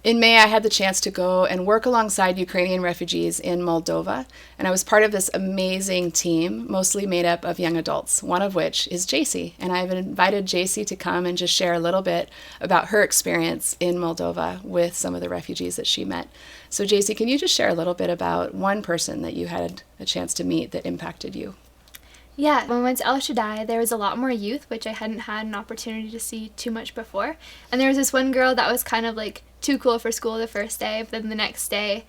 In May, I had the chance to go and work alongside Ukrainian refugees in Moldova, and I was part of this amazing team, mostly made up of young adults, one of which is Jaycee. And I've invited Jaycee to come and just share a little bit about her experience in Moldova with some of the refugees that she met. So Jaycee, can you just share a little bit about one person that you had a chance to meet that impacted you? Yeah, when we went to El Shaddai, there was a lot more youth, which I hadn't had an opportunity to see too much before. And there was this one girl that was kind of like too cool for school the first day, but then the next day,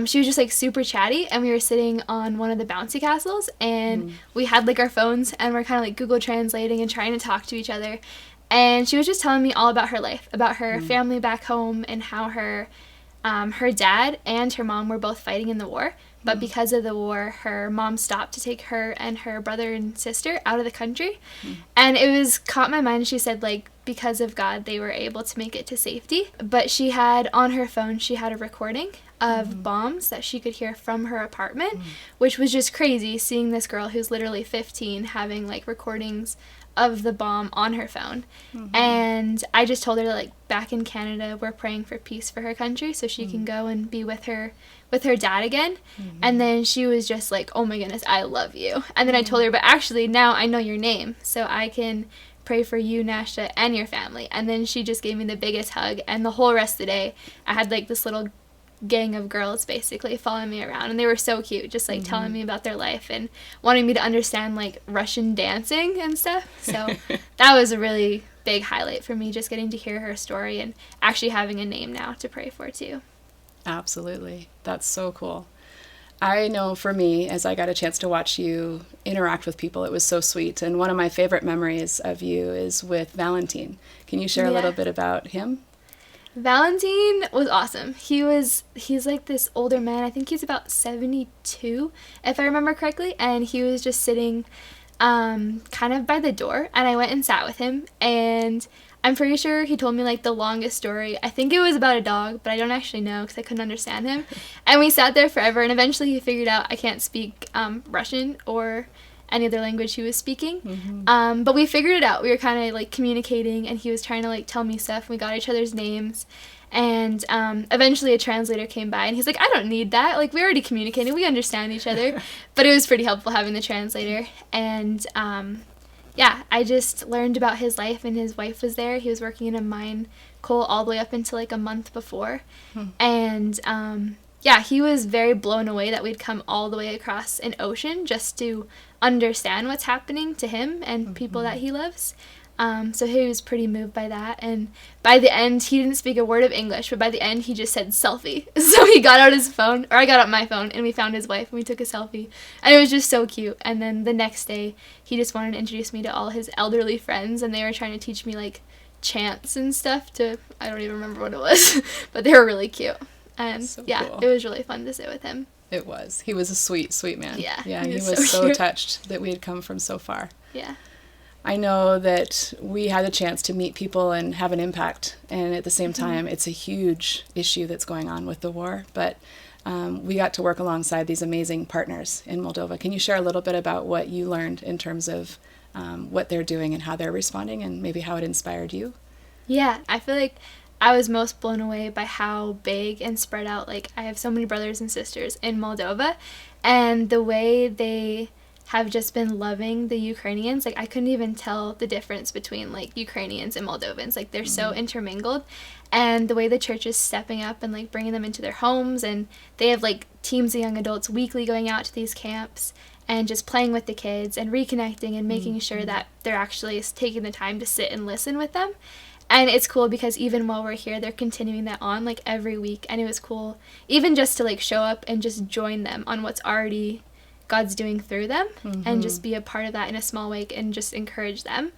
she was just like super chatty, and we were sitting on one of the bouncy castles, and we had like our phones, and we're kind of like Google translating and trying to talk to each other. And she was just telling me all about her life, about her family back home, and how her dad and her mom were both fighting in the war. But because of the war, her mom stopped to take her and her brother and sister out of the country. And it was caught my mind. She said, like, because of God, they were able to make it to safety. But she had, on her phone, she had a recording of bombs that she could hear from her apartment, which was just crazy, seeing this girl who's literally 15 having, like, recordings of the bomb on her phone. And I just told her that, like, back in Canada, we're praying for peace for her country so she can go and be with her dad again. And then she was just like, oh my goodness, I love you. And then I told her, but actually now I know your name, so I can pray for you, Nashta, and your family. And then she just gave me the biggest hug, and the whole rest of the day I had like this little gang of girls basically following me around, and they were so cute, just like telling me about their life and wanting me to understand like Russian dancing and stuff. So that was a really big highlight for me, just getting to hear her story and actually having a name now to pray for too. Absolutely. That's so cool. I know for me, as I got a chance to watch you interact with people, it was so sweet. And one of my favorite memories of you is with Valentine. Can you share a little bit about him? Valentine was awesome. He's like this older man. I think he's about 72, if I remember correctly. And he was just sitting kind of by the door. And I went and sat with him. And I'm pretty sure he told me like the longest story. I think it was about a dog, but I don't actually know because I couldn't understand him. And we sat there forever. And eventually he figured out I can't speak Russian or any other language he was speaking. But we figured it out. We were kind of like communicating, and he was trying to like tell me stuff. We got each other's names, and eventually a translator came by, and he's like, I don't need that. Like, we already communicated. We understand each other. But it was pretty helpful having the translator. And yeah, I just learned about his life, and his wife was there. He was working in a mine coal all the way up until like a month before. And yeah, he was very blown away that we'd come all the way across an ocean just to understand what's happening to him and people that he loves. So he was pretty moved by that. And by the end, he didn't speak a word of English, but by the end, he just said selfie. So he got out his phone, or I got out my phone, and we found his wife, and we took a selfie. And it was just so cute. And then the next day, he just wanted to introduce me to all his elderly friends, and they were trying to teach me, like, chants and stuff to, I don't even remember what it was, but they were really cute. And so yeah, cool. It was really fun to sit with him. It was. He was a sweet, sweet man. Yeah. Yeah, he was so touched that we had come from so far. Yeah. I know that we had a chance to meet people and have an impact, and at the same time, it's a huge issue that's going on with the war, but we got to work alongside these amazing partners in Moldova. Can you share a little bit about what you learned in terms of what they're doing and how they're responding, and maybe how it inspired you? Yeah, I feel like I was most blown away by how big and spread out, like, I have so many brothers and sisters in Moldova, and the way they have just been loving the Ukrainians. Like, I couldn't even tell the difference between, like, Ukrainians and Moldovans. Like, they're so intermingled, and the way the church is stepping up and, like, bringing them into their homes, and they have, like, teams of young adults weekly going out to these camps and just playing with the kids and reconnecting and making sure that they're actually taking the time to sit and listen with them. And it's cool because even while we're here, they're continuing that on, like, every week. And it was cool even just to, like, show up and just join them on what's already God's doing through them and just be a part of that in a small way and just encourage them.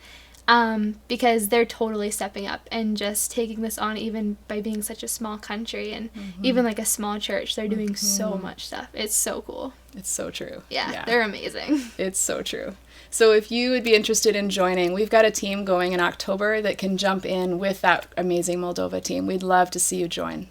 Because they're totally stepping up and just taking this on, even by being such a small country and even like a small church. They're doing so much stuff. It's so cool. It's so true. Yeah, they're amazing. It's so true. So if you would be interested in joining, we've got a team going in October that can jump in with that amazing Moldova team. We'd love to see you join.